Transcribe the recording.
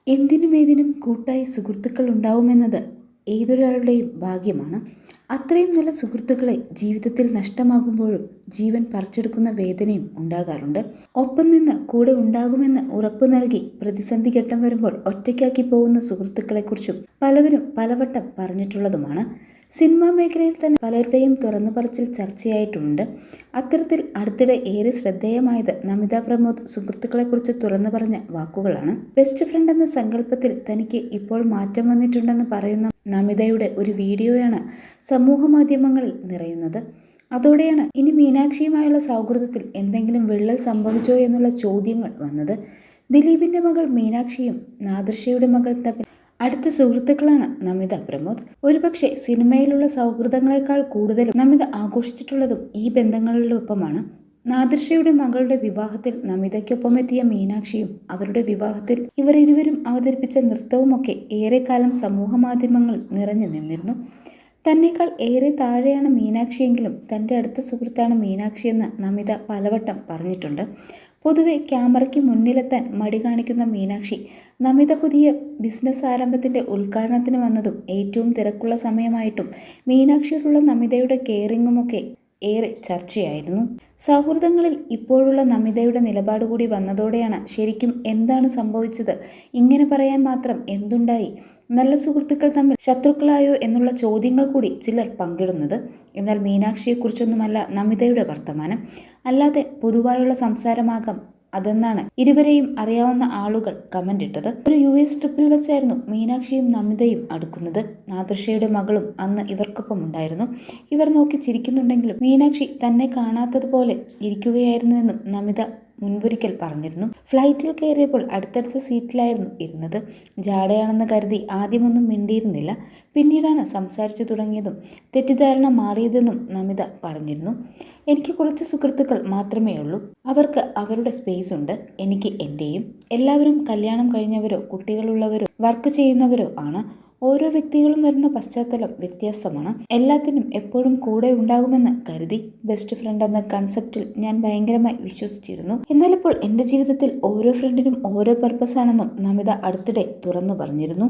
എന്തിനും കൂട്ടായി സുഹൃത്തുക്കൾ ഉണ്ടാവുമെന്നത് ഏതൊരാളുടെയും ഭാഗ്യമാണ്. അത്രയും നല്ല സുഹൃത്തുക്കളെ ജീവിതത്തിൽ നഷ്ടമാകുമ്പോഴും ജീവൻ പറിച്ചെടുക്കുന്ന വേദനയും ഉണ്ടാകാറുണ്ട്. ഒപ്പം നിന്ന് കൂടെ ഉണ്ടാകുമെന്ന് ഉറപ്പ് നൽകി പ്രതിസന്ധി ഘട്ടം വരുമ്പോൾ ഒറ്റയ്ക്കാക്കി പോകുന്ന സുഹൃത്തുക്കളെക്കുറിച്ചും പലവരും പലവട്ടം പറഞ്ഞിട്ടുള്ളതുമാണ്. സിനിമാ മേഖലയിൽ തന്നെ പലരുടെയും തുറന്നു പറച്ചിൽ ചർച്ചയായിട്ടുണ്ട്. അത്തരത്തിൽ അടുത്തിടെ ഏറെ ശ്രദ്ധേയമായത് നമിത പ്രമോദ് സുഹൃത്തുക്കളെക്കുറിച്ച് തുറന്നു പറഞ്ഞ വാക്കുകളാണ്. ബെസ്റ്റ് ഫ്രണ്ട് എന്ന സങ്കല്പത്തിൽ തനിക്ക് ഇപ്പോൾ മാറ്റം വന്നിട്ടുണ്ടെന്ന് പറയുന്ന നമിതയുടെ ഒരു വീഡിയോയാണ് സമൂഹ മാധ്യമങ്ങളിൽ നിറയുന്നത്. അതോടെയാണ് ഇനി മീനാക്ഷിയുമായുള്ള സൗഹൃദത്തിൽ എന്തെങ്കിലും വിള്ളൽ സംഭവിച്ചോ എന്നുള്ള ചോദ്യങ്ങൾ വന്നത്. ദിലീപിന്റെ മകൾ മീനാക്ഷിയും നാദിർഷയുടെ മകൾ തമ്മിൽ അടുത്ത സുഹൃത്തുക്കളാണ് നമിത പ്രമോദ്. ഒരുപക്ഷെ സിനിമയിലുള്ള സൗഹൃദങ്ങളെക്കാൾ കൂടുതലും നമിത ആഘോഷിച്ചിട്ടുള്ളതും ഈ ബന്ധങ്ങളിലൊപ്പമാണ്. നാദിർഷയുടെ മകളുടെ വിവാഹത്തിൽ നമിതയ്ക്കൊപ്പം എത്തിയ മീനാക്ഷിയും അവരുടെ വിവാഹത്തിൽ ഇവർ ഇരുവരും അവതരിപ്പിച്ച നൃത്തവുമൊക്കെ ഏറെക്കാലം സമൂഹ മാധ്യമങ്ങളിൽ നിറഞ്ഞു നിന്നിരുന്നു. തന്നേക്കാൾ ഏറെ താഴെയാണ് മീനാക്ഷിയെങ്കിലും തൻ്റെ അടുത്ത സുഹൃത്താണ് മീനാക്ഷിയെന്ന് നമിത പലവട്ടം പറഞ്ഞിട്ടുണ്ട്. പൊതുവെ ക്യാമറയ്ക്ക് മുന്നിലെത്താൻ മടി കാണിക്കുന്ന മീനാക്ഷി നമിത പുതിയ ബിസിനസ് ആരംഭത്തിൻ്റെ ഉദ്ഘാടനത്തിന് വന്നതും ഏറ്റവും തിരക്കുള്ള സമയമായിട്ടും മീനാക്ഷിയോടുള്ള നമിതയുടെ കെയറിങ്ങുമൊക്കെ ഏറെ ചർച്ചയായിരുന്നു. സൗഹൃദങ്ങളിൽ ഇപ്പോഴുള്ള നമിതയുടെ നിലപാട് കൂടി വന്നതോടെയാണ് ശരിക്കും എന്താണ് സംഭവിച്ചത്, ഇങ്ങനെ പറയാൻ മാത്രം എന്തുണ്ടായി, നല്ല സുഹൃത്തുക്കൾ തമ്മിൽ ശത്രുക്കളായോ എന്നുള്ള ചോദ്യങ്ങൾ കൂടി ചിലർ പങ്കിടുന്നത്. എന്നാൽ മീനാക്ഷിയെക്കുറിച്ചൊന്നുമല്ല നമിതയുടെ വർത്തമാനം, അല്ലാതെ പൊതുവായുള്ള സംസാരമാകാം അതെന്നാണ് ഇരുവരെയും അറിയാവുന്ന ആളുകൾ കമന്റ് ഇട്ടത്. ഒരു US ട്രിപ്പിൽ വെച്ചായിരുന്നു മീനാക്ഷിയും നമിതയും അടുക്കുന്നത്. നാദിർഷയുടെ മകളും അന്ന് ഇവർക്കൊപ്പം ഉണ്ടായിരുന്നു. ഇവർ നോക്കി ചിരിക്കുന്നുണ്ടെങ്കിലും മീനാക്ഷി തന്നെ കാണാത്തതുപോലെ ഇരിക്കുകയായിരുന്നുവെന്നും നമിത മുൻപൊരിക്കൽ പറഞ്ഞിരുന്നു. ഫ്ലൈറ്റിൽ കയറിയപ്പോൾ അടുത്തടുത്ത സീറ്റിലായിരുന്നു ഇരുന്നത്. ജാടയാണെന്ന് കരുതി ആദ്യമൊന്നും മിണ്ടിയിരുന്നില്ല. പിന്നീടാണ് സംസാരിച്ചു തുടങ്ങിയതും തെറ്റിദ്ധാരണ മാറിയതെന്നും നമിത പറഞ്ഞിരുന്നു. എനിക്ക് കുറച്ച് സുഹൃത്തുക്കൾ മാത്രമേ ഉള്ളൂ. അവർക്ക് അവരുടെ സ്പേസ് ഉണ്ട്, എനിക്ക് എൻ്റെയും. എല്ലാവരും കല്യാണം കഴിഞ്ഞവരോ കുട്ടികളുള്ളവരോ വർക്ക് ചെയ്യുന്നവരോ ആണ്. ഓരോ വ്യക്തികളും വരുന്ന പശ്ചാത്തലം വ്യത്യസ്തമാണ്. എല്ലാത്തിനും എപ്പോഴും കൂടെ ഉണ്ടാകുമെന്ന് കരുതി. ബെസ്റ്റ് ഫ്രണ്ട് എന്ന കൺസെപ്റ്റിൽ ഞാൻ ഭയങ്കരമായി വിശ്വസിച്ചിരുന്നു. എന്നാൽ ഇപ്പോൾ എൻ്റെ ജീവിതത്തിൽ ഓരോ ഫ്രണ്ടിനും ഓരോ പർപ്പസ് ആണെന്നും നമിത അടുത്തിടെ തുറന്നു പറഞ്ഞിരുന്നു.